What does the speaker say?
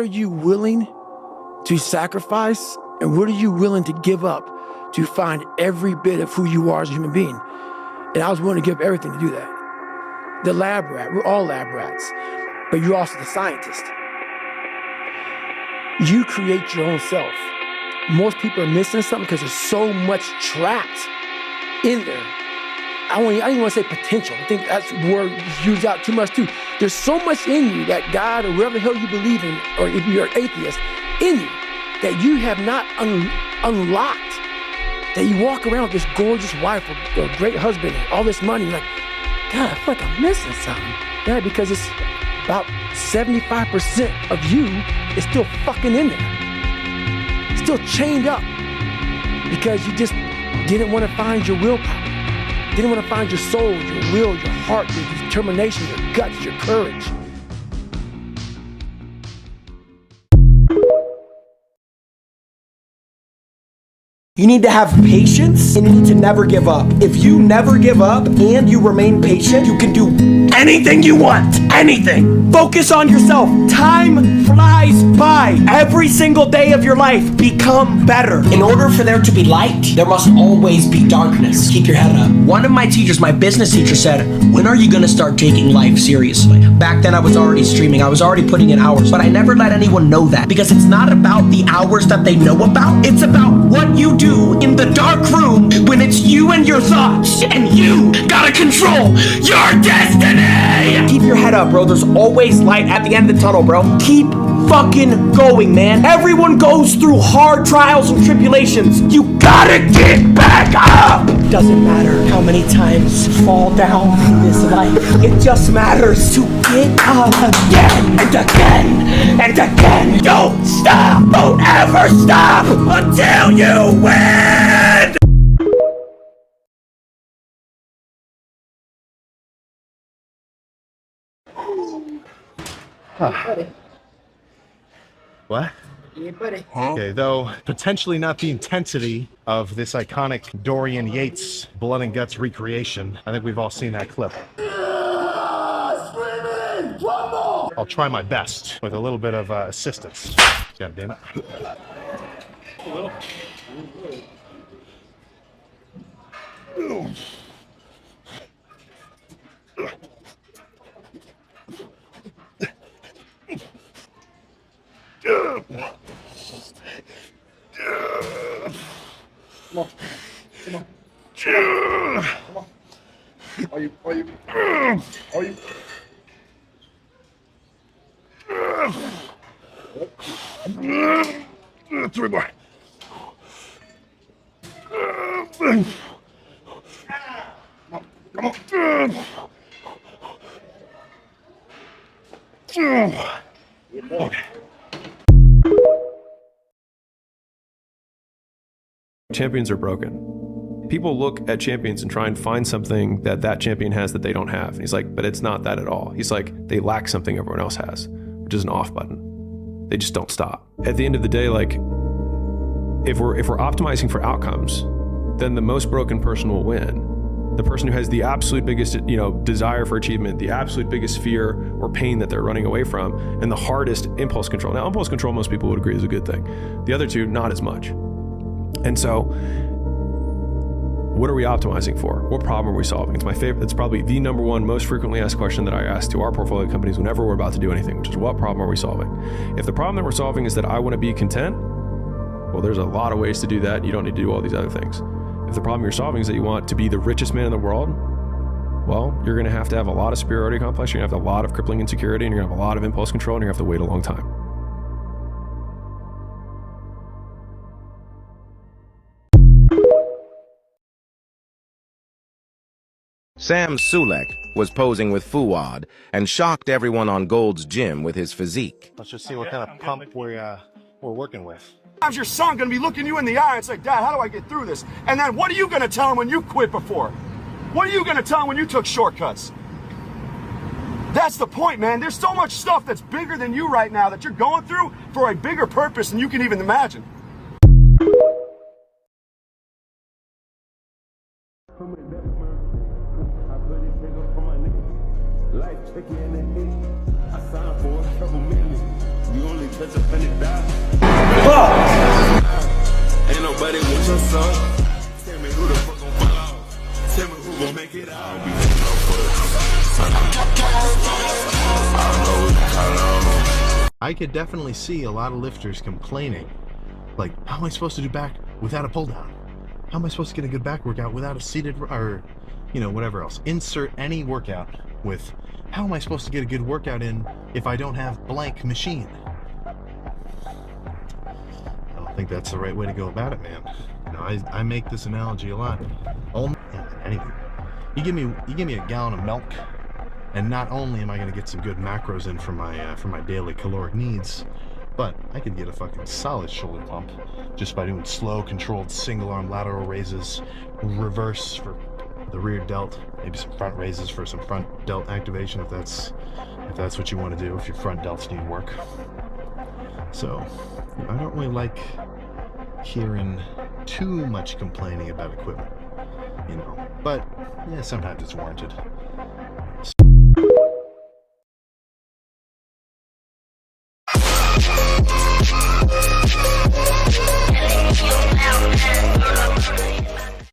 are you willing to sacrifice and what are you willing to give up to find every bit of who you are as a human being? And I was willing to give everything to do that. The lab rat, we're all lab rats, but you're also the scientist. You create your own self. Most people are missing something because there's so much trapped in there. I don't even want to say potential. I think that's a word used out too much too. There's so much in you that God or whatever the hell you believe in, or if you're an atheist, in you that you have not unlocked. That you walk around with this gorgeous wife or great husband and all this money, you're like, God, I feel like I'm missing something. Yeah, because it's about 75% of you is still fucking in there. Still chained up because you just didn't want to find your willpower. Didn't want to find your soul, your will, your heart, your determination, your guts, your courage. You need to have patience and you need to never give up. If you never give up and you remain patient, you can do anything you want. Anything. Focus on yourself. Time flies by. Every single day of your life, become better. In order for there to be light, there must always be darkness. Keep your head up. One of my teachers, my business teacher, said, when are you going to start taking life seriously? Back then I was already streaming. I was already putting in hours, but I never let anyone know that because it's not about the hours that they know about. It's about what you do in the dark room when it's you and your thoughts and you gotta control your destiny. Keep your head up, bro. There's always light at the end of the tunnel, bro. Keep fucking going, man. Everyone goes through hard trials and tribulations. You gotta get back up. Doesn't matter how many times you fall down in this life. It just matters to get up again and again and again. Don't stop. Don't ever stop until you win. What? Yeah, buddy. Okay, though potentially not the intensity of this iconic Dorian Yates blood and guts recreation. I think we've all seen that clip. I'll try my best with a little bit of assistance. God damn it. Come on. Come on. Come on. Are you? 3 more. Come on. Okay. Champions are broken. People look at champions and try and find something that that champion has that they don't have. And he's like, but it's not that at all. He's like, they lack something everyone else has, which is an off button. They just don't stop. At the end of the day, like, if we're optimizing for outcomes, then the most broken person will win. The person who has the absolute biggest, desire for achievement, the absolute biggest fear or pain that they're running away from, and the hardest impulse control. Now, impulse control, most people would agree is a good thing. The other two, not as much. And so, what are we optimizing for? What problem are we solving? It's my favorite. It's probably the number one most frequently asked question that I ask to our portfolio companies whenever we're about to do anything, which is what problem are we solving? If the problem that we're solving is that I want to be content, well, there's a lot of ways to do that. You don't need to do all these other things. If the problem you're solving is that you want to be the richest man in the world, well, you're going to have a lot of superiority complex, you're going to have a lot of crippling insecurity, and you're going to have a lot of impulse control, and you're going to have to wait a long time. Sam Sulek was posing with Fuad and shocked everyone on Gold's Gym with his physique. Let's just see what kind of pump we're working with. How's your son gonna be looking you in the eye and say, Dad, how do I get through this? And then what are you gonna tell him when you quit before? What are you gonna tell him when you took shortcuts? That's the point, man. There's so much stuff that's bigger than you right now that you're going through for a bigger purpose than you can even imagine. Ain't nobody with your soul. Tell me who the fuck gon' fall off. Tell me who gon' make it out. I could definitely see a lot of lifters complaining, like, how am I supposed to do back without a pull down? How am I supposed to get a good back workout without a seated, or, you know, whatever else? Insert any workout with, how am I supposed to get a good workout in if I don't have blank machine? I don't think that's the right way to go about it, man. You know, I make this analogy a lot. Anything. You give me a gallon of milk, and not only am I going to get some good macros in for my daily caloric needs, but I could get a fucking solid shoulder pump just by doing slow, controlled single arm lateral raises, reverse for the rear delt, maybe some front raises for some front delt activation if that's what you want to do, if your front delts need work. So I don't really like hearing too much complaining about equipment, you know, but yeah, sometimes it's warranted.